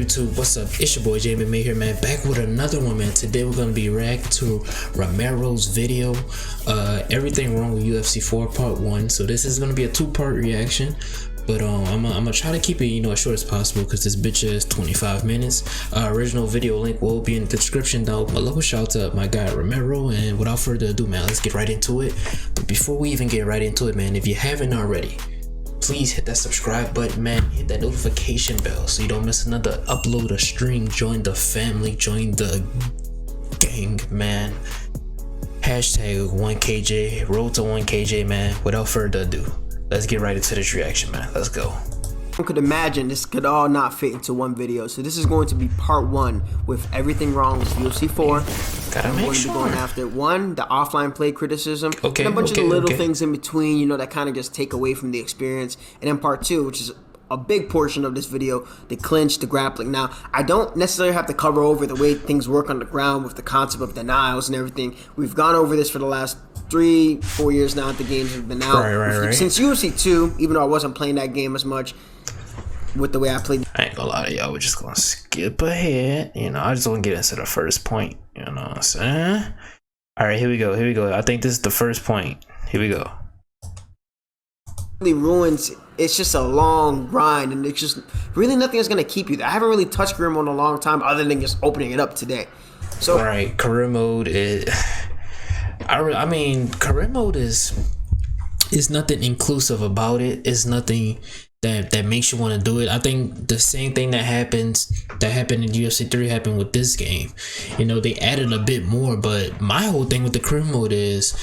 YouTube? What's up? It's your boy Jamie May here, man. Back with another one, man. Today we're gonna be reacting to Romero's video. Everything wrong with UFC 4 Part 1. So this is gonna be a two-part reaction. But I'm gonna try to keep it, as short as possible because this bitch is 25 minutes. Original video link will be in the description down below. Shout out to my guy Romero. And without further ado, man, let's get right into it. But before we even get right into it, man, if you haven't already, please hit that subscribe button, man. Hit that notification bell so you don't miss another upload or stream. Join the family, join the gang, man. Hashtag 1KJ, road to 1KJ, man. Without further ado, let's get right into this reaction, man. Let's go. I could imagine this could all not fit into one video, so this is going to be part 1 with everything wrong with UFC 4. Gotta make sure. We're going to be going after 1, the offline play criticism, okay, and a bunch of little things in between, that kind of just take away from the experience. And then part 2, which is a big portion of this video, the clinch, the grappling. Now, I don't necessarily have to cover over the way things work on the ground with the concept of denials and everything. We've gone over this for the last 3-4 years now that the games have been out. Right. Since UFC 2, even though I wasn't playing that game as much with the way I played. I ain't gonna lie to y'all, we're just gonna skip ahead. I just want to get into the first point. You know what I'm saying? Alright, here we go. I think this is the first point. Here we go. Really ruins. It's just a long grind, and it's just really nothing is gonna keep you there. I haven't really touched career mode in a long time, other than just opening it up today. So right, career mode is. I mean, career mode is nothing inclusive about it. It's nothing that makes you want to do it. I think the same thing that happened in UFC 3 happened with this game. They added a bit more, but my whole thing with the career mode is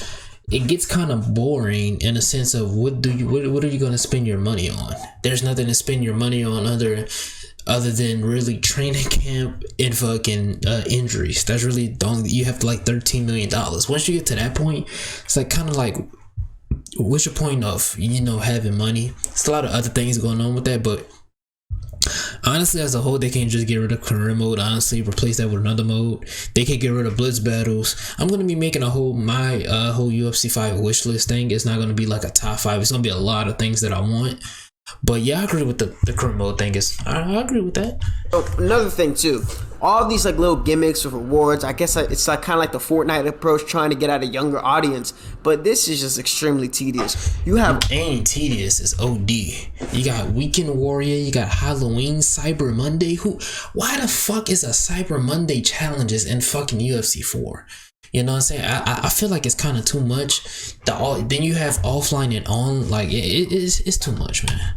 it gets kind of boring in a sense of what are you going to spend your money on? There's nothing to spend your money on other than really training camp and fucking injuries. That's really the only, you have to like $13 million. Once you get to that point, it's like kind of like, what's your point of having money? It's a lot of other things going on with that, but honestly, as a whole, they can't just get rid of career mode. Honestly, replace that with another mode. They can get rid of blitz battles. I'm gonna be making my whole UFC 5 wish list thing. It's not gonna be like a top 5. It's gonna be a lot of things that I want. But yeah, I agree with the career mode thing. I agree with that. Oh, another thing too, all these like little gimmicks with rewards. I guess it's like kind of like the Fortnite approach, trying to get at a younger audience. But this is just extremely tedious. You have ain't tedious. It's OD. You got Weekend Warrior. You got Halloween, Cyber Monday. Why the fuck is a Cyber Monday challenges in fucking UFC 4? You know what I'm saying? I feel like it's kind of too much. Then you have offline and on. Like it's too much, man.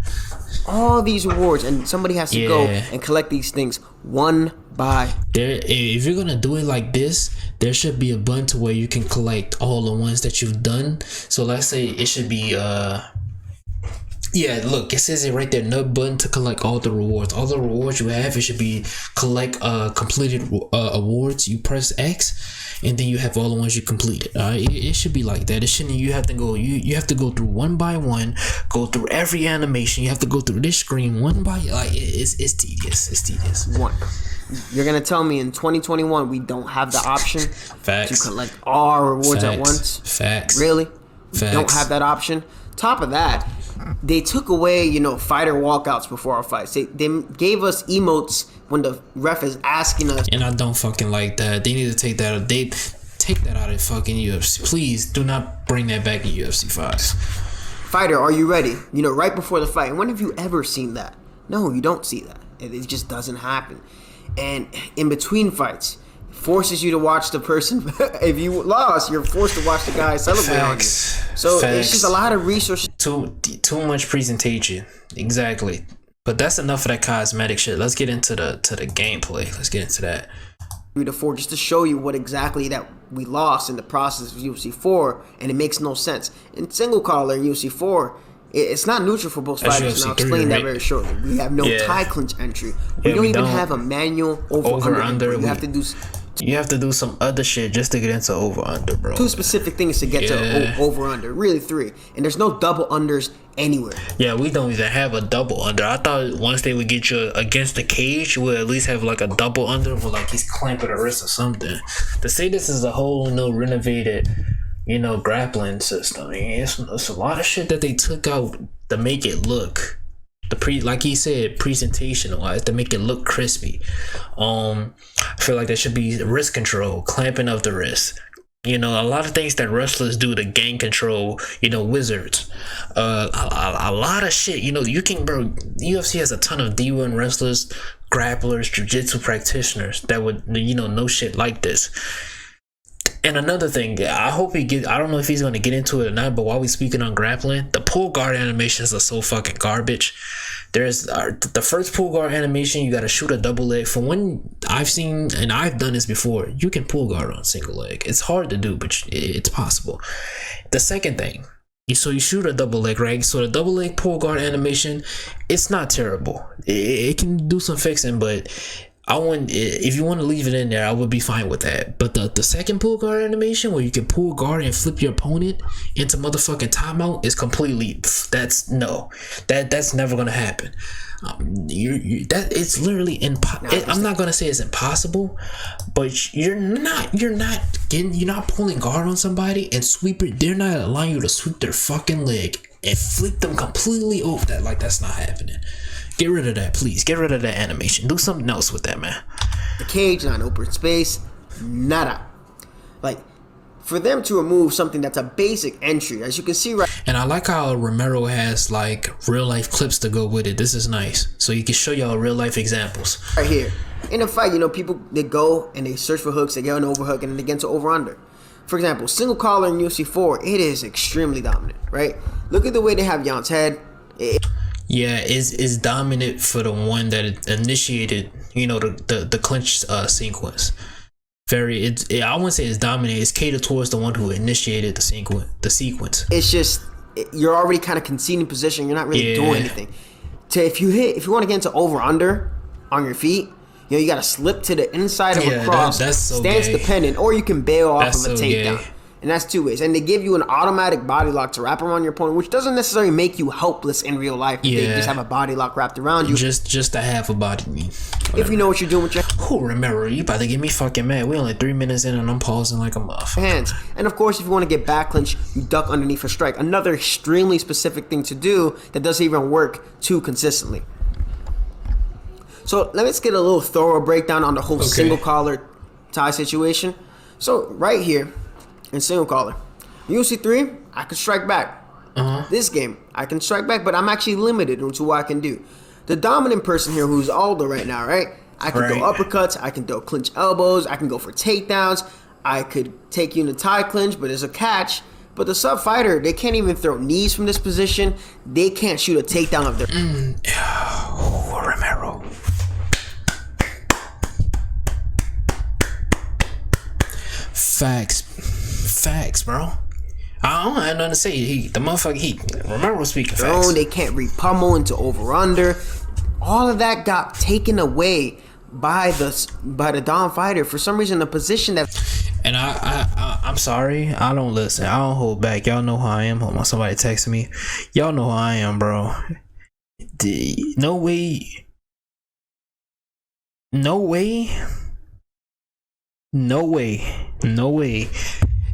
All these rewards, and somebody has to go and collect these things one by. If you're gonna do it like this, there should be a button to where you can collect all the ones that you've done. So let's say it should be yeah, look, it says it right there, no button to collect all the rewards. All the rewards you have, it should be collect completed awards. You press X, and then you have all the ones you completed. It should be like that. It shouldn't. You have to go. You have to go through one by one. Go through every animation. You have to go through this screen one by. Like it's tedious. It's tedious. You're gonna tell me in 2021 we don't have the option Facts. to collect all rewards Facts. at once? Facts. Really? Facts. We don't have that option. Top of that, they took away, fighter walkouts before our fights. They gave us emotes when the ref is asking us. And I don't fucking like that. They need to take that. They take that out of fucking UFC. Please do not bring that back in UFC 5. Fighter, are you ready? Right before the fight. When have you ever seen that? No, you don't see that. It just doesn't happen. And in between fights, forces you to watch the person. If you lost, you're forced to watch the guy celebrate on you. So it's just a lot of resources. Too much presentation. Exactly. But that's enough of that cosmetic shit. Let's get into the gameplay. Let's get into that. Just to show you what exactly that we lost in the process of UFC 4, and it makes no sense. In single collar in UFC 4, it's not neutral for both fighters, and I'll explain that very shortly. We have no tie clinch entry. We don't even have a manual over under. You have to do some other shit just to get into over under, bro. 2 specific things to get to over under. Really 3. And there's no double unders anywhere. Yeah, we don't even have a double under. I thought once they would get you against the cage, you would at least have like a double under where like he's clamping the wrist or something. To say this is a whole renovated, grappling system. It's a lot of shit that they took out to make it look like he said, presentation wise, to make it look crispy. I feel like there should be wrist control, clamping of the wrist. A lot of things that wrestlers do to gain control, wizards. A lot of shit, you can, bro, UFC has a ton of D1 wrestlers, grapplers, jiu-jitsu practitioners that would, know shit like this. And another thing, I don't know if he's going to get into it or not, but while we speaking on grappling, the pull guard animations are so fucking garbage. There's the first pull guard animation, you got to shoot a double leg. From when I've seen, and I've done this before, you can pull guard on single leg. It's hard to do, but it's possible. The second thing, so you shoot a double leg, right? So the double leg pull guard animation, it's not terrible. It can do some fixing, but if you want to leave it in there, I would be fine with that. But the second pull guard animation, where you can pull guard and flip your opponent into motherfucking timeout, is completely, that's never gonna happen. It's literally I'm not gonna say it's impossible, but you're not pulling guard on somebody and sweep it. They're not allowing you to sweep their fucking leg and flip them completely over that. Like, that's not happening. Get rid of that, please. Get rid of that animation. Do something else with that, man. The cage, not open space, nada. Like, for them to remove something that's a basic entry, as you can see right. And I like how Romero has like real life clips to go with it. This is nice, so you can show y'all real life examples. Right here, in a fight, people, they go and they search for hooks, they get an overhook, and they get into over under. For example, single collar in UFC 4, it is extremely dominant, right? Look at the way they have Jan's head. Yeah, is dominant for the one that initiated, the clinch sequence. I wouldn't say it's dominant. It's catered towards the one who initiated the sequence. It's just, you're already kind of conceding position. You're not really doing anything. If you want to get into over under on your feet, you got to slip to the inside of a cross, that's so stance gay. Dependent, or you can bail off of a takedown. Gay. And that's two ways. And they give you an automatic body lock to wrap around your opponent, which doesn't necessarily make you helpless in real life. They just have a body lock wrapped around you. Just to have a body. Whatever. If you know what you're doing with your remember, you about to get me fucking mad. We only 3 minutes in and I'm pausing like a motherfucker. Hands. And of course, if you want to get back clinch, you duck underneath a strike. Another extremely specific thing to do that doesn't even work too consistently. So let's get a little thorough breakdown on the whole single collar tie situation. So right here in single collar, UFC 3, I can strike back. This game, I can strike back, but I'm actually limited into what I can do. The dominant person here, who's Aldo right now, right? I can throw uppercuts, I can throw clinch elbows, I can go for takedowns, I could take you in a tie clinch, but there's a catch. But the sub fighter, they can't even throw knees from this position. They can't shoot a takedown of their. Romero. Facts, bro. I don't have nothing to say. Romero speaking facts. They can't re-pummel into over-under. All of that got taken away by the Dom fighter. For some reason, the position that. And I'm sorry. I don't listen. I don't hold back. Y'all know how I am. Hold on, somebody texting me. Y'all know how I am, bro. No way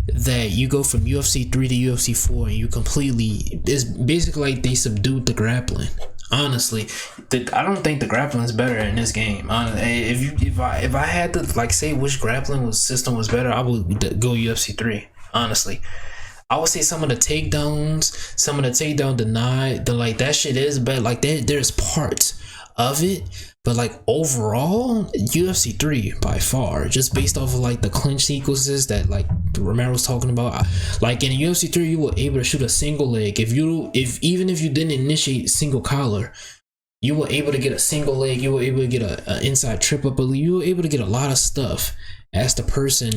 that you go from UFC 3 to UFC 4 and you completely, it's basically like they subdued the grappling. Honestly, I don't think the grappling is better in this game. If I had to say which grappling system was better, I would go UFC 3. Honestly, I would say some of the takedowns, some of the takedown denied, that shit is better. There's parts of it, but overall, UFC 3 by far, just based off of the clinch sequences that Romero's talking about. In UFC 3, you were able to shoot a single leg. Even if you didn't initiate single collar, you were able to get a single leg. You were able to get an inside trip up, but you were able to get a lot of stuff as the person,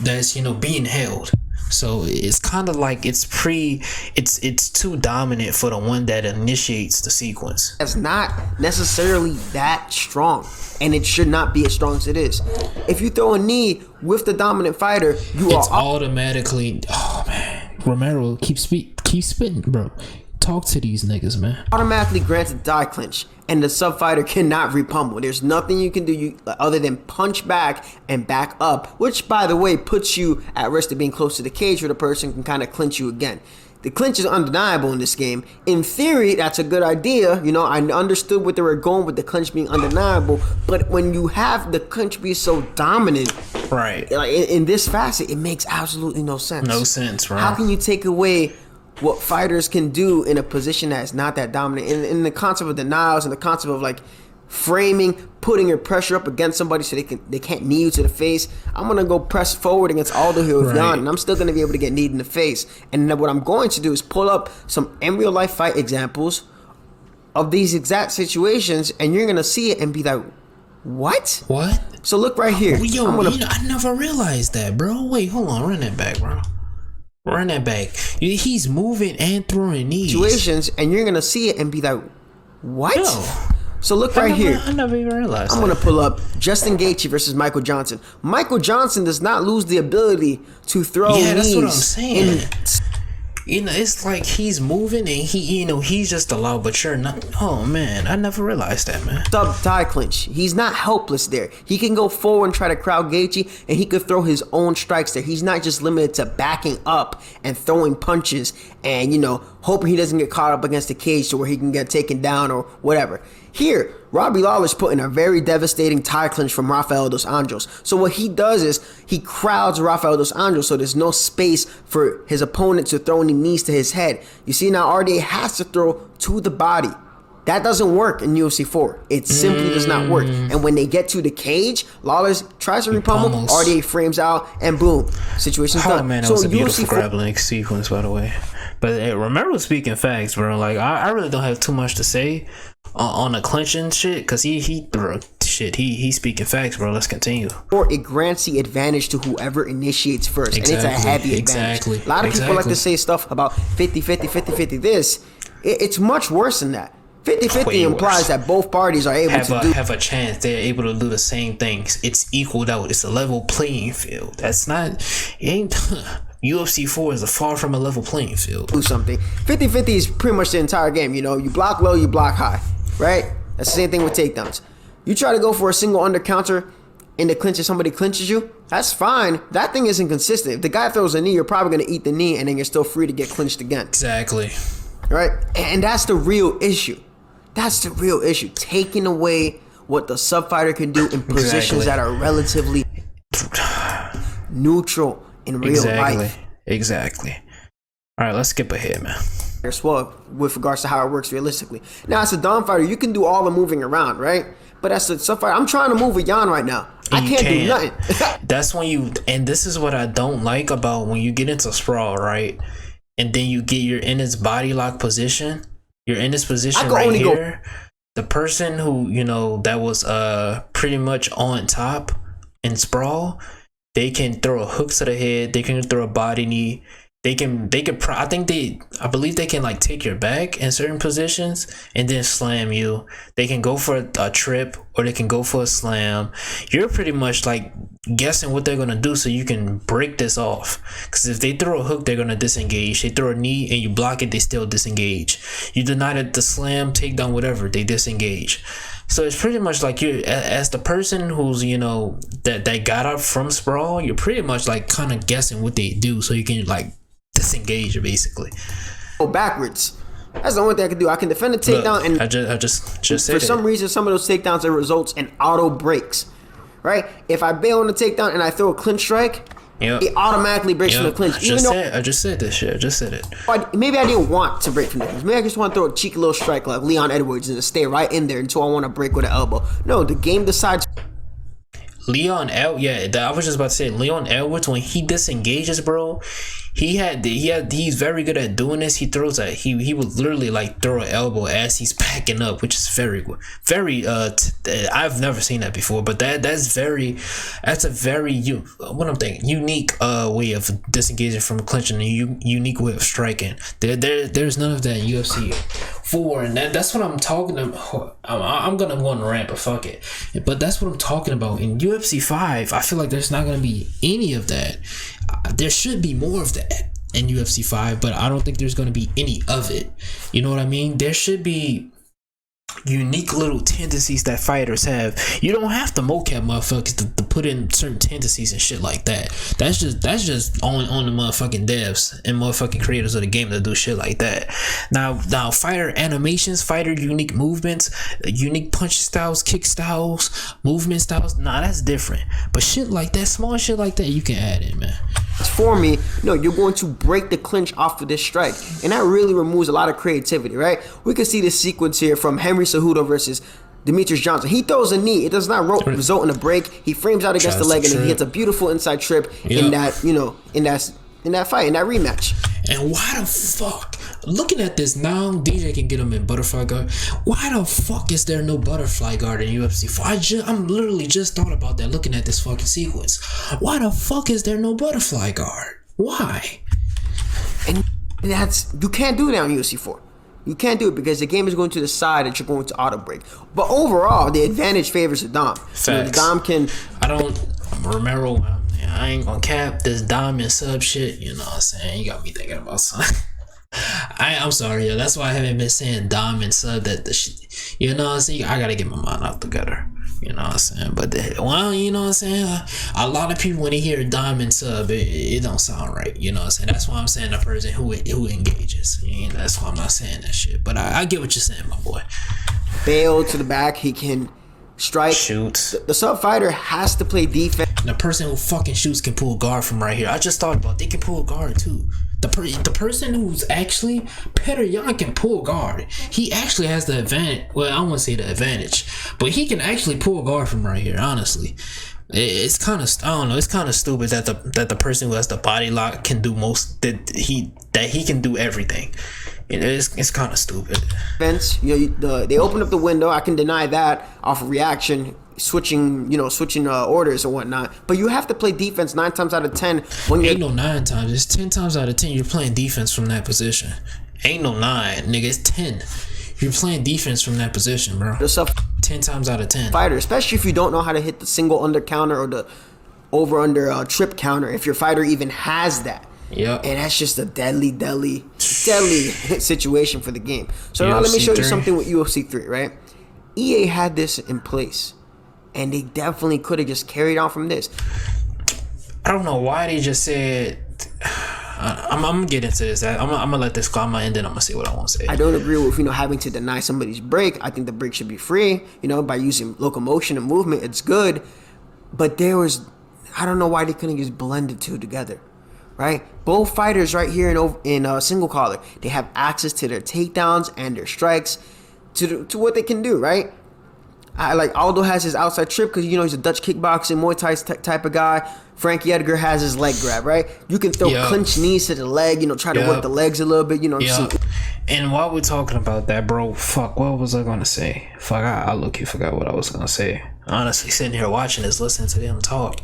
that's being held. So it's kind of it's too dominant for the one that initiates the sequence. It's not necessarily that strong, and it should not be as strong as it is. If you throw a knee with the dominant fighter, it's automatically. Oh man, Romero, keep spitting, bro. Talk to these niggas, man. Automatically granted die clinch, and the sub fighter cannot repummel. There's nothing you can do other than punch back and back up, which by the way puts you at risk of being close to the cage where the person can kind of clinch you again. The clinch is undeniable in this game. In theory, that's a good idea. You know, I understood what they were going with the clinch being undeniable. But when you have the clinch be so dominant, right, like in this facet, it makes absolutely no sense. No sense, right? How can you take away what fighters can do in a position that's not that dominant? In the concept of denials and the concept of like framing, putting your pressure up against somebody so they can't knee you to the face. I'm gonna go press forward against Aldo here with Jan, and I'm still gonna be able to get kneed in the face. And then what I'm going to do is pull up some in real life fight examples of these exact situations, and you're gonna see it and be like, what? So look right here. Yo, I never realized that, bro. Wait, hold on, run that back, bro. Run that back. He's moving and throwing knees. Situations, and you're gonna see it and be like, what? Yo. So look right here. I never even realized. I'm going to pull up Justin Gaethje versus Michael Johnson. Michael Johnson does not lose the ability to throw knees. Yeah, that's what I'm saying. You know, it's like he's moving and he's just allowed, but you're not. Oh man, I never realized that, man. Sub tie clinch. He's not helpless there. He can go forward and try to crowd Gaethje, and he could throw his own strikes there. He's not just limited to backing up and throwing punches and, hoping he doesn't get caught up against the cage to where he can get taken down or whatever. Here, Robbie Lawler's put in a very devastating tie clinch from Rafael dos Anjos. So what he does is he crowds Rafael dos Anjos so there's no space for his opponent to throw any knees to his head. You see, now RDA has to throw to the body. That doesn't work in UFC 4. It simply does not work. And when they get to the cage, Lawler tries to repummel, RDA frames out, and boom, situation's done. Man, that was a beautiful grappling sequence, by the way. But Romero speaking facts, bro. Like, I really don't have too much to say on the clinching shit, because he speaking facts, bro. Let's continue. Or it grants the advantage to whoever initiates first. And it's a heavy advantage. A lot of people like to say stuff about 50-50, 50-50 this. It's much worse than that. 50-50 implies that both parties are able have a chance. They're able to do the same things. It's equaled out. It's a level playing field. That's not. It ain't. UFC 4 is far from a level playing field. Do something. 50-50 is pretty much the entire game. You block low, you block high, right? That's the same thing with takedowns. You try to go for a single under counter in the clinch and somebody clinches you, that's fine. That thing isn't consistent. If the guy throws a knee, you're probably going to eat the knee, and then you're still free to get clinched again. Exactly. Right? And that's the real issue. That's the real issue. Taking away what the sub-fighter can do in positions that are relatively neutral in real life. Exactly. All right, let's skip ahead, man. Well, with regards to how it works realistically. Now, as a dom fighter, you can do all the moving around, right? But as a sub fighter, I'm trying to move a Jan right now. I can't do nothing. That's when and this is what I don't like about when you get into sprawl, right? And then you're in his body lock position. You're in this position right here. The person who, that was pretty much on top in sprawl, they can throw a hook to the head. They can throw a body knee. I believe they can like take your back in certain positions and then slam you. They can go for a trip or they can go for a slam. You're pretty much like guessing what they're gonna do so you can break this off. Because if they throw a hook, they're gonna disengage. They throw a knee and you block it, they still disengage. You deny it, the slam, takedown, whatever, they disengage. So it's pretty much like you, as the person who's that got up from sprawl, you're pretty much like kind of guessing what they do so you can like disengage basically. Go backwards. That's the only thing I can do. I can defend a takedown. Look, and I just said for some reason, some of those takedowns are results in auto breaks. Right? If I bail on the takedown and I throw a clinch strike, it automatically breaks from the clinch. I just said this shit. I just said it. Maybe I didn't want to break from the clinch. Maybe I just want to throw a cheeky little strike like Leon Edwards and stay right in there until I want to break with an elbow. No, the game decides. I was just about to say Leon Edwards, when he disengages, bro, he's very good at doing this. He throws he would literally like throw an elbow as he's backing up, which is very I've never seen that before, but that's a very unique way of disengaging from clinching, a unique way of striking. There's none of that in UFC 4, and that's what I'm talking about. I'm gonna go on a rant, but fuck it. But that's what I'm talking about. In UFC 5, I feel like there's not gonna be any of that. There should be more of that in UFC 5, but I don't think there's going to be any of it. You know what I mean? There should be unique little tendencies that fighters have. You don't have to mocap motherfuckers to put in certain tendencies and shit like that. That's just on the motherfucking devs and motherfucking creators of the game that do shit like that. Now fighter animations, fighter unique movements, unique punch styles, kick styles, movement styles, nah, that's different. But shit like that, small shit like that, you can add in, man. For me, no, you're going to break the clinch off of this strike, and that really removes a lot of creativity, right? We can see this sequence here from Henry Cejudo versus Demetrius Johnson. He throws a knee. It does not result in a break. He frames out against the leg, and then he hits a beautiful inside trip in that, in that fight, in that rematch. And why the fuck? Looking at this now, DJ can get him in butterfly guard. Why the fuck is there no butterfly guard in UFC 4? I'm literally just thought about that looking at this fucking sequence. Why the fuck is there no butterfly guard? Why? And you can't do that on UFC 4. You can't do it because the game is going to decide that you're going to auto break. But overall, the advantage favors the Dom. Facts. The Dom can. I don't remember. I ain't gonna cap this Dom and sub shit. You know what I'm saying? You got me thinking about something. I'm sorry, yo. That's why I haven't been saying Dom and sub that the shit. You know what I'm saying? I gotta get my mind out the gutter. You know what I'm saying? But you know what I'm saying? A lot of people when they hear Dom and sub, it don't sound right. You know what I'm saying? That's why I'm saying the person who engages. That's why I'm not saying that shit. But I get what you're saying, my boy. Bail to the back. He can strike. Shoot. The sub fighter has to play defense. The person who fucking shoots can pull guard from right here. I just thought about it. They can pull guard too. The person who's actually Petr Yan can pull guard. He actually has the advantage. Well, I won't say the advantage, but he can actually pull guard from right here. Honestly, it's kind of, I don't know. It's kind of stupid that the person who has the body lock can do most. That he can do everything. It's kind of stupid. They open up the window. I can deny that off of reaction. Switching orders and whatnot, but you have to play defense 9 times out of 10. Ain't no 9 times. It's 10 times out of 10. You're playing defense from that position. Ain't no 9, nigga. It's 10. You're playing defense from that position, bro. 10 times out of 10. Fighter, especially if you don't know how to hit the single under counter or the over under trip counter. If your fighter even has that. Yep. And that's just a deadly situation for the game. So now let me show you something with UFC 3, right? EA had this in place. And they definitely could have just carried on from this. I don't know why they just said. I'm gonna get into this. I'm gonna let this go. I'm gonna end it. I'm gonna say what I want to say. I don't agree with having to deny somebody's break. I think the break should be free. By using locomotion and movement, it's good. But I don't know why they couldn't just blend the two together, right? Both fighters right here in single collar, they have access to their takedowns and their strikes, to what they can do, right? Aldo has his outside trip because he's a Dutch kickboxing Muay Thai type of guy. Frankie Edgar has his leg grab, right? You can throw clinch knees to the leg, try to work the legs a little bit, And while we're talking about that, bro, fuck, what was I gonna say? Fuck, I low-key forgot what I was gonna say. Honestly, sitting here watching this, listening to them talk,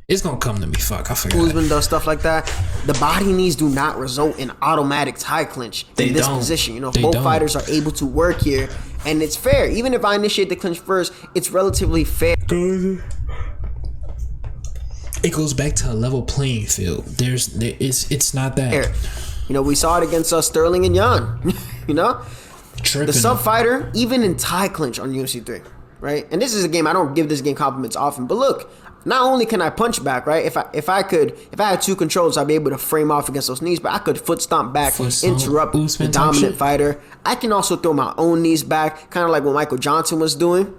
it's gonna come to me. Fuck, I forgot. Usman does stuff like that. The body knees do not result in automatic tie clinch in this position. Both fighters are able to work here, and it's fair. Even if I initiate the clinch first, it's relatively fair. It goes back to a level playing field. It's not that. Fair. We saw it against Sterling and Yan. The sub fighter, even in tie clinch on UFC 3, right? And this is a game I don't give this game compliments often, but look. Not only can I punch back, right? If I had 2 controls, I'd be able to frame off against those knees, but I could foot stomp back, interrupt the dominant fighter. I can also throw my own knees back, kind of like what Michael Johnson was doing.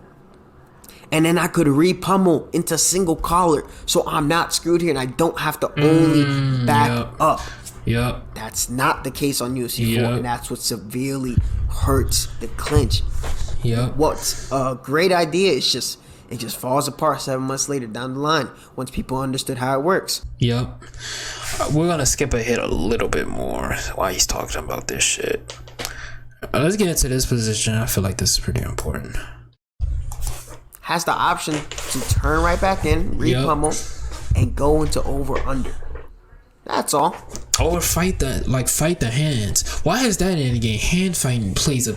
And then I could re-pummel into single collar, so I'm not screwed here, and I don't have to only back up. Yep. That's not the case on UFC 4, and that's what severely hurts the clinch. Yep. What's a great idea is it just falls apart 7 months later down the line once people understood how it works. Yep. We're going to skip ahead a little bit more while he's talking about this shit. Let's get into this position. I feel like this is pretty important. Has the option to turn right back in, re-pummel, and go into over-under. That's all. Or fight the hands. Why is that in the game? Hand fighting plays a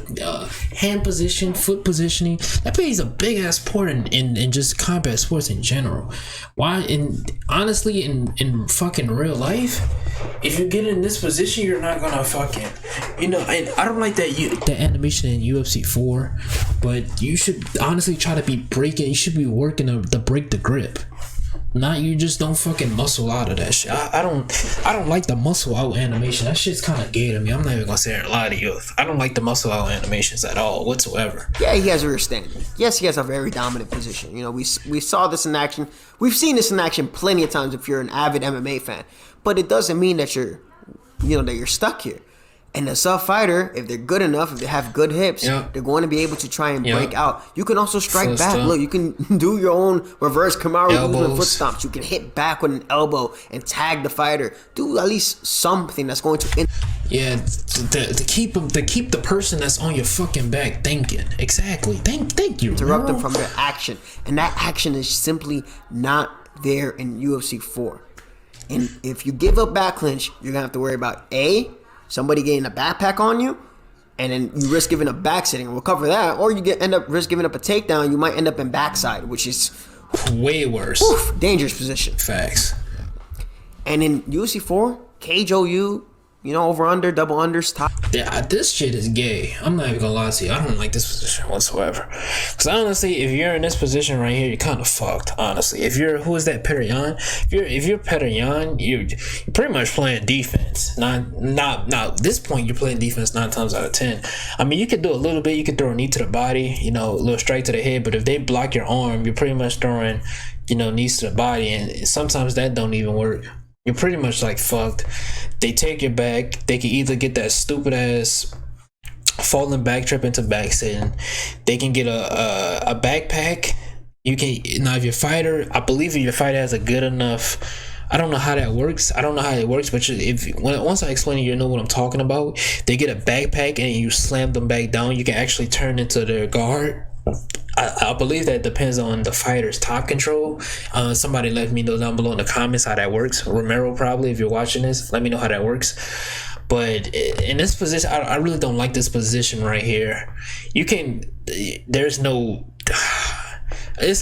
hand position, foot positioning. That plays a big ass part in just combat sports in general. Why? Honestly, in fucking real life, if you get in this position, you're not gonna fucking, And I don't like the animation in UFC 4, but you should honestly try to be breaking. You should be working to break the grip. Not you just don't fucking muscle out of that shit. I don't like the muscle out animation. That shit's kind of gay to me. I'm not even gonna say a lie to you. I don't like the muscle out animations at all whatsoever. Yeah, he has a rear standing. Yes, he has a very dominant position. We saw this in action. We've seen this in action plenty of times if you're an avid MMA fan. But it doesn't mean that you're stuck here. And the sub fighter, if they're good enough, if they have good hips, they're going to be able to try and break out. You can also strike back. Look, you can do your own reverse Kamaru movement foot stomps. You can hit back with an elbow and tag the fighter. Do at least something that's going to to keep the person that's on your fucking back thinking. Exactly. Thank you. Interrupt them from their action. And that action is simply not there in UFC 4. And if you give up back clinch, you're going to have to worry about somebody getting a backpack on you, and then you risk giving up back sitting. We'll cover that. Or you end up risk giving up a takedown. You might end up in backside, which is way worse. Dangerous position. Facts. And in UFC 4, cage OU, over under, double unders, top. Yeah, this shit is gay. I'm not even gonna lie to you. I don't like this position whatsoever. Because honestly, if you're in this position right here, you're kind of fucked. Honestly, who is that, Petr Yan? If you're Petr Yan, you're pretty much playing defense. Not this point, you're playing defense 9 times out of 10. I mean, you could do a little bit. You could throw a knee to the body, a little strike to the head. But if they block your arm, you're pretty much throwing, knees to the body, and sometimes that don't even work. You're pretty much like fucked. They take your back. They can either get that stupid ass falling back trip into back sitting. They can get a backpack. You can now if your fighter. I believe if your fighter has a good enough. I don't know how that works. But once I explain it, you know what I'm talking about. They get a backpack and you slam them back down. You can actually turn into their guard. I believe that depends on the fighter's top control. Somebody let me know down below in the comments how that works. Romero, probably, if you're watching this, let me know how that works. But in this position, I really don't like this position right here. There's a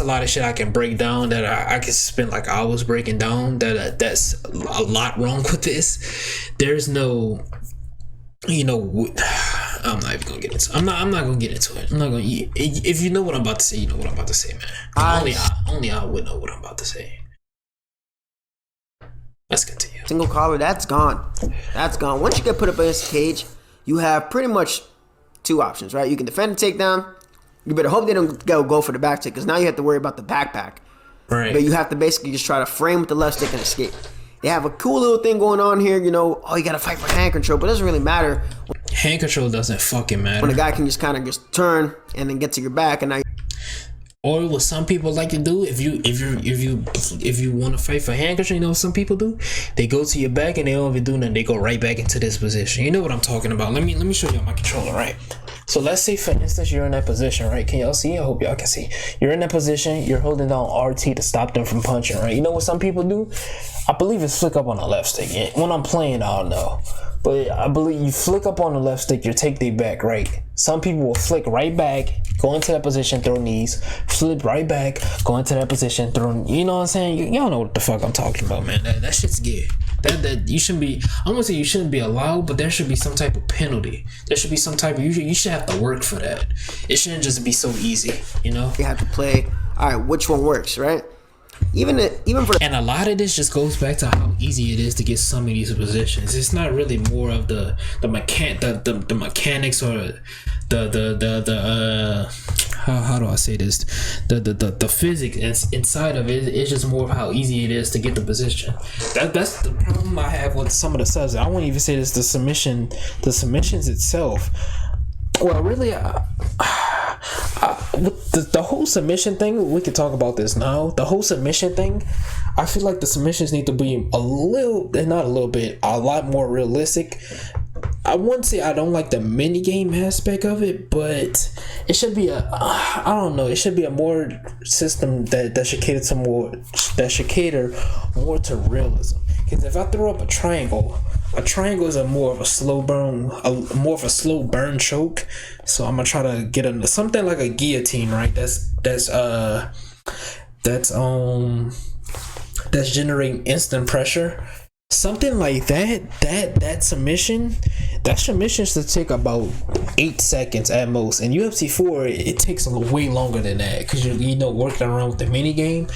lot of shit I can break down that I could spend like hours breaking down. That's a lot wrong with this. There's no, I'm not even gonna get into it. I'm not gonna get into it. I'm not gonna. If you know what I'm about to say, you know what I'm about to say, man. Only I would know what I'm about to say. Let's continue. Single collar, that's gone. That's gone. Once you get put up against the cage, you have pretty much 2 options, right? You can defend the takedown. You better hope they don't go for the back take, because now you have to worry about the backpack. Right. But you have to basically just try to frame with the left stick and escape. They have a cool little thing going on here, you gotta fight for hand control, but it doesn't really matter. Hand control doesn't fucking matter. When a guy can just kind of just turn and then get to your back, and now. Or what some people like to do, if you want to fight for hand control, what some people do? They go to your back and they don't even do nothing. They go right back into this position. You know what I'm talking about. Let me show you my controller, right? So let's say, for instance, you're in that position, right? Can y'all see? I hope y'all can see. You're in that position. You're holding down RT to stop them from punching, right? You know what some people do? I believe it's flick up on the left stick. When I'm playing, I don't know. But I believe you flick up on the left stick, you take their back, right? Some people will flick right back, go into that position, throw knees, flip right back, go into that position, throw. You know what I'm saying? Y'all know what the fuck I'm talking about, man. That shit's gay. That you shouldn't be. I'm gonna say you shouldn't be allowed, but there should be some type of penalty. There should be some type of. You should have to work for that. It shouldn't just be so easy, You have to play. All right, which one works, right? Even for. And a lot of this just goes back to how easy it is to get some of these positions. It's not really more of the mechanics or the how do I say this? The physics inside of it. It's just more of how easy it is to get the position. That's the problem I have with some of the subs. I won't even say this. The submissions itself. Well, really, the whole submission thing, we could talk about this now. The whole submission thing, I feel like the submissions need to be a lot more realistic. I wouldn't say I don't like the mini game aspect of it, but it should be it should be a more system that should cater more to realism. Because if I throw up a triangle is a more of a slow burn, choke. So I'm gonna try to get into something like a guillotine, right? That's generating instant pressure. Something like that submission should take about 8 seconds at most. In UFC 4, it takes way longer than that because you're working around with the mini game.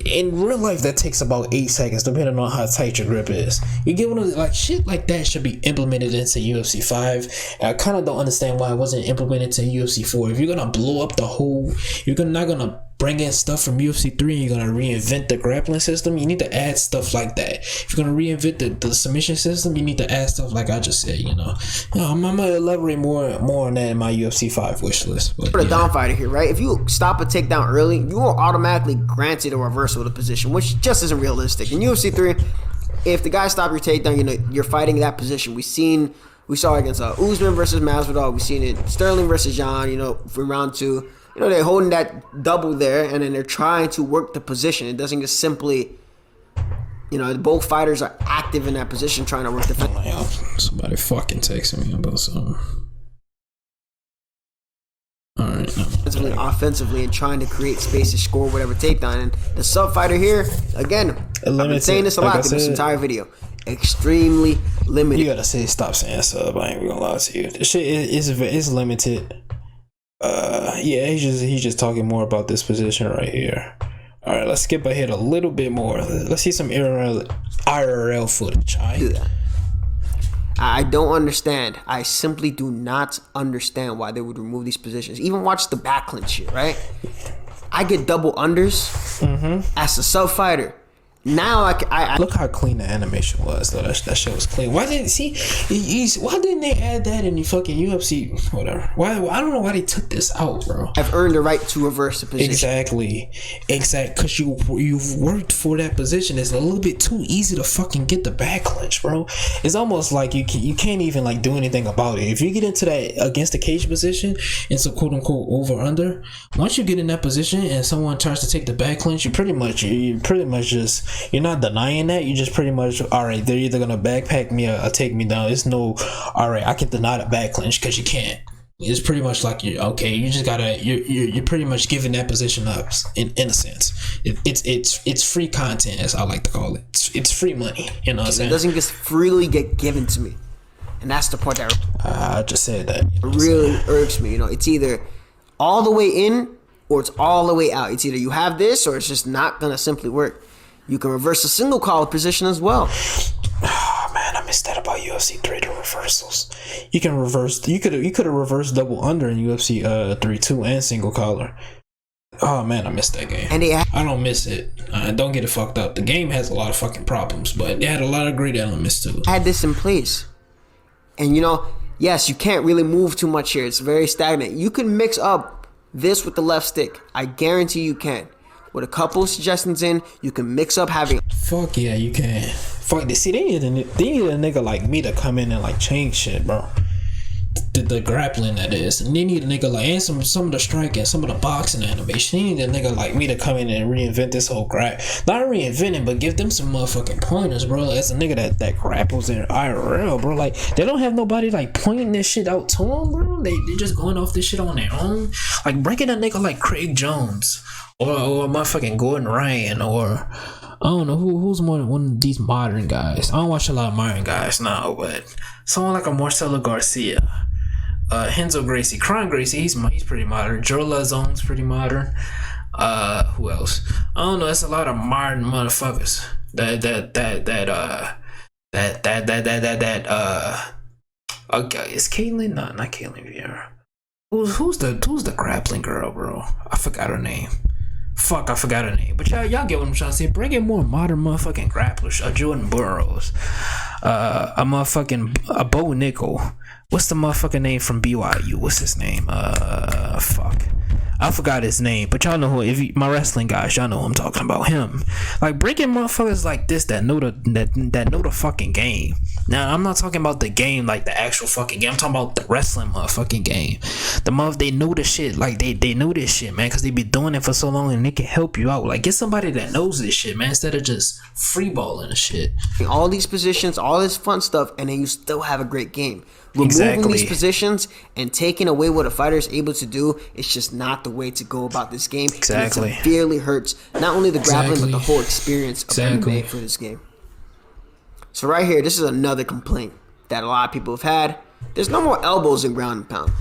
In real life, that takes about 8 seconds, depending on how tight your grip is. You get one of the, shit like that should be implemented into UFC 5. And I kind of don't understand why it wasn't implemented to UFC 4. If you're gonna blow up the whole, not gonna bring in stuff from UFC 3 and you're gonna reinvent the grappling system, you need to add stuff like that. If you're gonna reinvent the submission system, you need to add stuff like I just said, I'm gonna elaborate more on that in my UFC 5 wish list. But, for the down fighter here, right? If you stop a takedown early, you are automatically granted a reversal of the position, which just isn't realistic. In UFC 3, if the guy stopped your takedown, you're fighting that position. We saw it against Usman versus Masvidal. We've seen it Sterling versus Jan, for round 2. They're holding that double there, and then they're trying to work the position. It doesn't just simply, both fighters are active in that position trying to work the position. Somebody fucking texting me about something. All right. Offensively, and trying to create space to score whatever takedown. And the sub fighter here, again, I've been saying this a lot through this entire video. Extremely limited. You gotta stop saying sub. I ain't gonna lie to you. This shit is limited. He's just talking more about this position right here. All right, let's skip ahead a little bit more. Let's see some IRL footage. I don't understand. I simply do not understand why they would remove these positions. Even watch the back clinch here, right? I get double unders as a sub fighter. Now I look how clean the animation was though. That shit was clean. Why didn't they add that in the fucking UFC? Whatever. Why I don't know why they took this out, bro. I've earned the right to reverse the position. Exactly. Because you've worked for that position. It's a little bit too easy to fucking get the back clinch, bro. It's almost like you can't even do anything about it. If you get into that against the cage position, it's a quote unquote over under. Once you get in that position and someone tries to take the back clinch, you pretty much just. You're not denying that. You just pretty much, all right, they're either gonna backpack me or take me down. It's no, all right, I can deny the back clinch because you can't. It's pretty much like you just gotta, you're pretty much giving that position up in a sense. It's free content, as I like to call it. It's free money. You know what I'm saying? It doesn't just freely get given to me, and that's the part that I just said that. Really irks me. It's either all the way in or it's all the way out. It's either you have this or it's just not gonna simply work. You can reverse a single collar position as well. Oh man, I missed that about UFC 3, the reversals. You can reverse. You could have reversed double under in UFC 3-2 and single collar. Oh man, I missed that game. And I don't miss it. Don't get it fucked up. The game has a lot of fucking problems, but it had a lot of great elements too. I had this in place, and yes, you can't really move too much here. It's very stagnant. You can mix up this with the left stick. I guarantee you can. With a couple of suggestions in, you can mix up having. Fuck yeah, you can. Fuck, see, they need a nigga like me to come in and change shit, bro. The grappling, that is, and they need a nigga and some of the striking, some of the boxing animation. They need a nigga like me to come in and reinvent this whole not reinvent it, but give them some motherfucking pointers, bro. As a nigga that grapples in IRL, bro, they don't have nobody pointing this shit out to them, bro. They just going off this shit on their own. Breaking a nigga like Craig Jones or motherfucking Gordon Ryan, or I don't know who's one of these modern guys. I don't watch a lot of modern guys now, but someone like a Marcelo Garcia, Renzo Gracie, Kron Gracie, he's pretty modern. Joe Lazone's pretty modern. Who else? I don't know. It's a lot of modern motherfuckers. Is Caitlyn? No, not Caitlyn Vieira. Who's the grappling girl, bro? I forgot her name. Fuck, I forgot her name. But y'all get what I'm trying to say. Bring in more modern motherfucking grapplers. Jordan Burroughs. A Bo Nickel. What's the motherfucking name from BYU? What's his name? Fuck. I forgot his name, but y'all know who. My wrestling guys, y'all know who I'm talking about. Him, like breaking motherfuckers like this that know the fucking game. Now I'm not talking about the game like the actual fucking game. I'm talking about the wrestling motherfucking game. They know the shit. Like they know this shit, man, because they be doing it for so long and they can help you out. Like get somebody that knows this shit, man, instead of just freeballing the shit. All these positions, all this fun stuff, and then you still have a great game. Removing these positions and taking away what a fighter is able to do, it's just not the way to go about this game. Exactly. And it severely hurts not only the grappling, but the whole experience of MMA for this game. So right here, this is another complaint that a lot of people have had. There's no more elbows in ground and pound.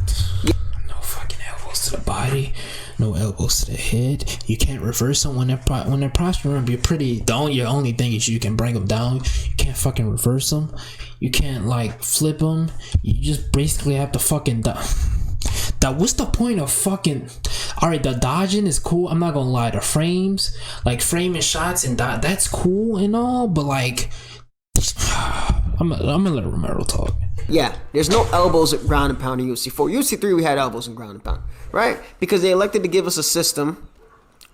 No fucking elbows to the body. No elbows to the head. You can't reverse them when they're prostrate. You're pretty. Your only thing is you can bring them down. You can't fucking reverse them. You can't like flip them. You just basically have to fucking what's the point of fucking? All right, the dodging is cool. I'm not gonna lie. The frames, like framing shots and that's cool and all, but like, I'm gonna let Romero talk. Yeah, there's no elbows at ground and pound in UFC 4. UFC 3, we had elbows in ground and pound, right? Because they elected to give us a system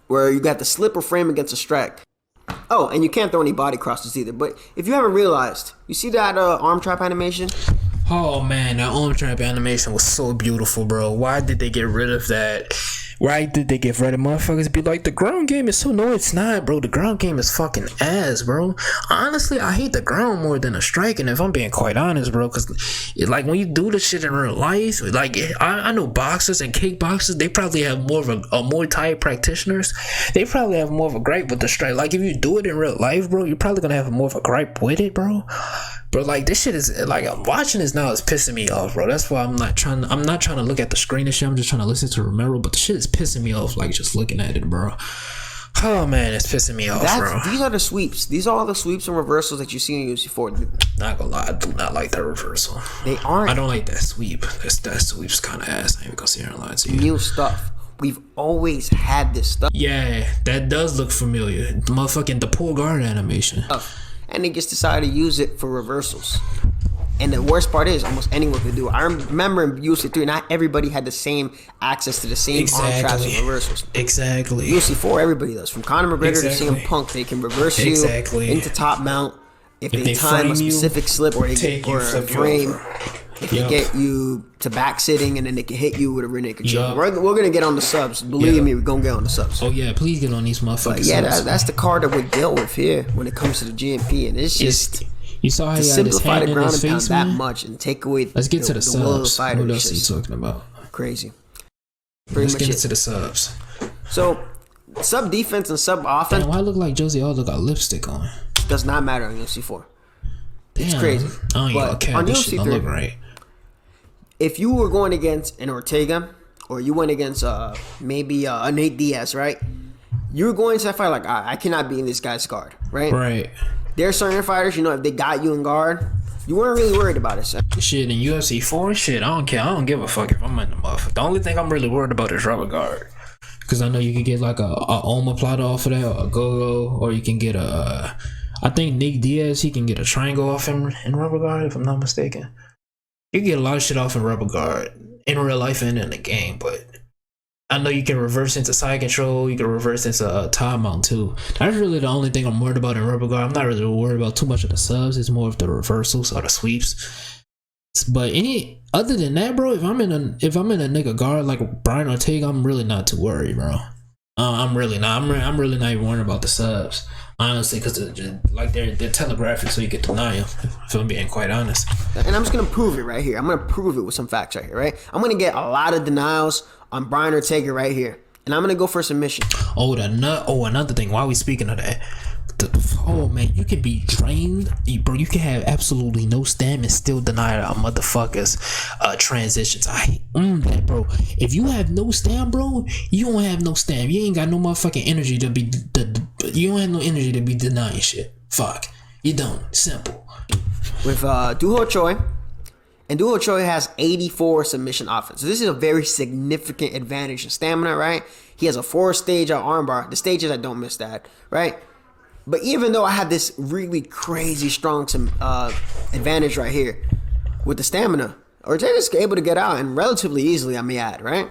where you got the slip or frame against a strike. Oh, and you can't throw any body crosses either. But if you haven't realized, you see that arm trap animation? Oh man, that arm trap animation was so beautiful, bro. Why did they get rid of that? Why did they get rid of motherfuckers? Be like, the ground game is so. No, it's not, bro. The ground game is fucking ass, bro. Honestly, I hate the ground more than the striking, if I'm being quite honest, bro. Because, like, when you do this shit in real life, like, I know boxers and kickboxers, they probably have more of a Muay Thai practitioners. They probably have more of a gripe with the strike. Like, if you do it in real life, bro, you're probably gonna have more of a gripe with it, bro. But like this shit is like, I'm watching this now, it's pissing me off, bro. That's why I'm not trying to look at the screen and shit. I'm just trying to listen to Romero, but the shit is pissing me off, like just looking at it, bro. Oh man, it's pissing me off, bro. These are the sweeps. These are all the sweeps and reversals that you see in UFC 4. Not gonna lie, I do not like that reversal. They aren't. I don't like that sweep. That sweep's kind of ass. I ain't even gonna sit here and lie to you. New stuff. We've always had this stuff. Yeah, that does look familiar. The motherfucking the pull guard animation. And they just decided to use it for reversals. And the worst part is, almost anyone could do it. I remember in UFC 3, not everybody had the same access to the same arm traps and reversals. Exactly. UFC 4, everybody does. From Conor McGregor to CM Punk, they can reverse you into top mount if they time a specific slip or a frame. If they get you to back sitting, and then they can hit you with a rear naked choke. We're going to get on the subs. Believe me, we're going to get on the subs. Oh, yeah, please get on these motherfuckers. But yeah, that's the card that we deal with here when it comes to the GMP. And it's just... You saw how to he had his hand in his face, that much and take away Let's get to the subs. What else are you talking about? Crazy. Let's get into the subs. So, sub defense and sub offense. Damn, why look like Josie Aldo got lipstick on? Does not matter on UFC 4. Damn, it's crazy. I don't even care. This shit don't look right. If you were going against an Ortega, or you went against maybe a Nate Diaz, right? You were going to that fight like, I cannot be in this guy's guard, right? Right. There are certain fighters, if they got you in guard, you weren't really worried about it, son. Shit, in UFC 4, shit, I don't care. I don't give a fuck if I'm in the muff. The only thing I'm really worried about is rubber guard. Because I know you can get like a omoplata off of that, or a go-go, or you can get a... I think Nick Diaz, he can get a triangle off him in rubber guard, if I'm not mistaken. You can get a lot of shit off in rubber guard, in real life and in the game, but... I know you can reverse into side control. You can reverse into top mount too. That's really the only thing I'm worried about in rubber guard. I'm not really worried about too much of the subs. It's more of the reversals or the sweeps. But other than that, bro, if I'm in a nigga guard like Brian Ortega, I'm really not too worried, bro. I'm really not. I'm really not even worried about the subs, honestly, because they're telegraphic, so you can deny them. If I'm being quite honest. And I'm just gonna prove it right here. I'm gonna prove it with some facts right here, right? I'm gonna get a lot of denials on Brian Ortega right here, and I'm gonna go for submission. Another thing. While we speaking of that, man, you can be trained, bro. You can have absolutely no stamina and still deny our motherfuckers transitions. I hate that, bro. If you have no stamina, bro, you don't have no stamina. You ain't got no motherfucking energy to be. You don't have no energy to be denying shit. Fuck, you don't. Simple. With Duho Choi. And Duho Choi has 84 submission offense. So this is a very significant advantage in stamina, right? He has a 4-stage armbar. The stages, I don't miss that, right? But even though I have this really crazy strong advantage right here with the stamina, Ortega's able to get out and relatively easily, I may add, right?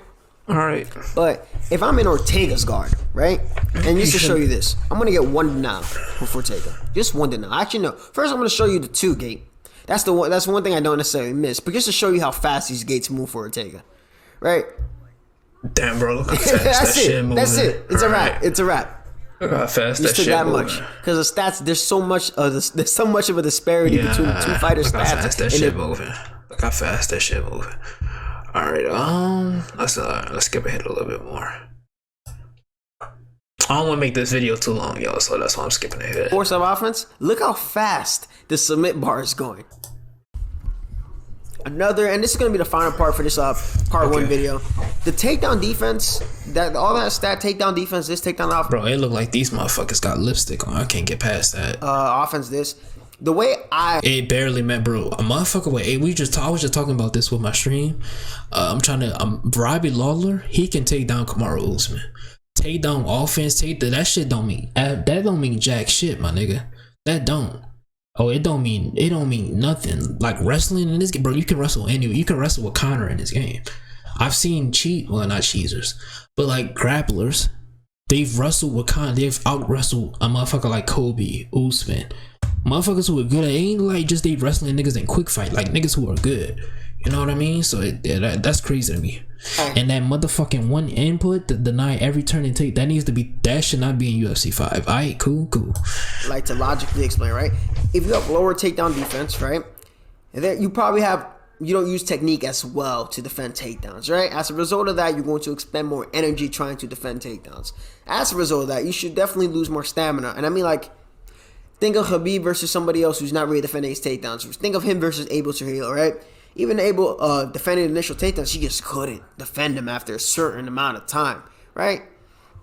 All right. But if I'm in Ortega's guard, right? And just to show you this, I'm gonna get 1 denial with Ortega. Just 1 denial. Actually, no. First, I'm gonna show you the 2 gate. That's the one. That's one thing I don't necessarily miss. But just to show you how fast these gates move for Ortega, right? Damn, bro. Look how fast that shit moving. That's it. It's a wrap. It's a wrap. Look how fast that shit that moving. much because the stats. There's so much of a disparity between the 2 fighters' look stats. How fast that shit moving. Look how fast that shit moving. All right, let's skip ahead a little bit more. I don't want to make this video too long, y'all, so that's why I'm skipping ahead. Force of offense. Look how fast the submit bar is going. And this is gonna be the final part for this part 1 video. The takedown defense, all that stat takedown defense, this takedown offense. Bro, it look like these motherfuckers got lipstick on. I can't get past that. Offense, this. The way it barely met, bro. A motherfucker with I was just talking about this with my stream. Robbie Lawler, he can take down Kamaru Usman. Take down offense, that shit don't mean that don't mean jack shit, my nigga. That don't. Oh, it don't mean nothing. Like wrestling in this game, bro. You can wrestle you can wrestle with Conor in this game. I've seen not cheesers, but like grapplers. They've wrestled with Conor. They've out wrestled a motherfucker like Kobe, Usman. Motherfuckers who are good. It ain't like just they wrestling niggas in quick fight. Like niggas who are good. You know what I mean? So that's crazy to me. And that motherfucking 1 input to deny every turn and take, that should not be in UFC 5. Alright, cool. Like to logically explain, right? If you have lower takedown defense, right? And then you don't use technique as well to defend takedowns, right? As a result of that, you're going to expend more energy trying to defend takedowns. As a result of that, you should definitely lose more stamina. And I mean, like, think of Khabib versus somebody else who's not really defending his takedowns. Think of him versus Abel Trujillo, right? Even Abel defending the initial takedowns, he just couldn't defend him after a certain amount of time, right?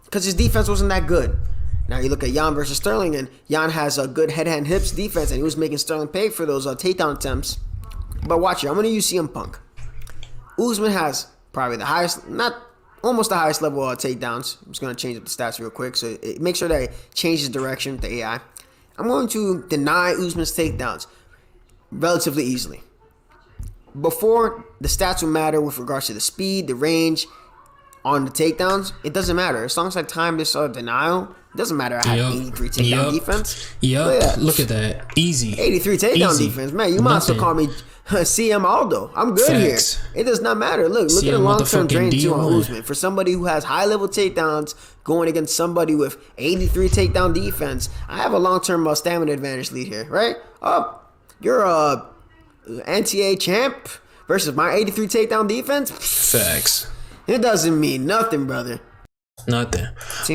Because his defense wasn't that good. Now you look at Jan versus Sterling, and Jan has a good head-hand hips defense, and he was making Sterling pay for those takedown attempts. But watch it, I'm going to use CM Punk. Usman has probably the highest, almost the highest level of takedowns. I'm just going to change up the stats real quick, so make sure that it changes direction with the AI. I'm going to deny Usman's takedowns relatively easily. Before, the stats would matter with regards to the speed, the range on the takedowns. It doesn't matter. As long as I time this denial, it doesn't matter. I have 83 takedown defense. Look at that. Easy. 83 takedown defense. Man, you might as well call me CM Aldo. I'm good here. It does not matter. Look at the long-term drain too on Usman. For somebody who has high-level takedowns going against somebody with 83 takedown defense, I have a long-term stamina advantage lead here, right? You're a NTA champ versus my 83 takedown defense. Facts. It doesn't mean nothing, brother. Nothing.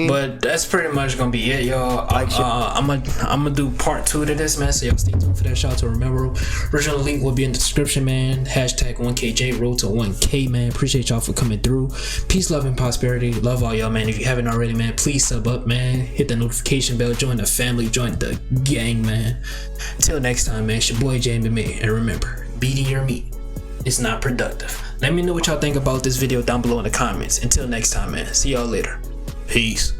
But that's pretty much gonna be it, y'all. I'm gonna do part 2 to this, man. So y'all stay tuned for that. Shout out to Romero. Original link will be in the description, man. Hashtag 1KJ road to 1K, man. Appreciate y'all for coming through. Peace, love, and prosperity. Love all y'all, man. If you haven't already, man, please sub up, man. Hit the notification bell. Join the family. Join the gang, man. Until next time, man. It's your boy Jamie May. And remember, beating your meat is not productive. Let me know what y'all think about this video down below in the comments. Until next time, man. See y'all later. Peace.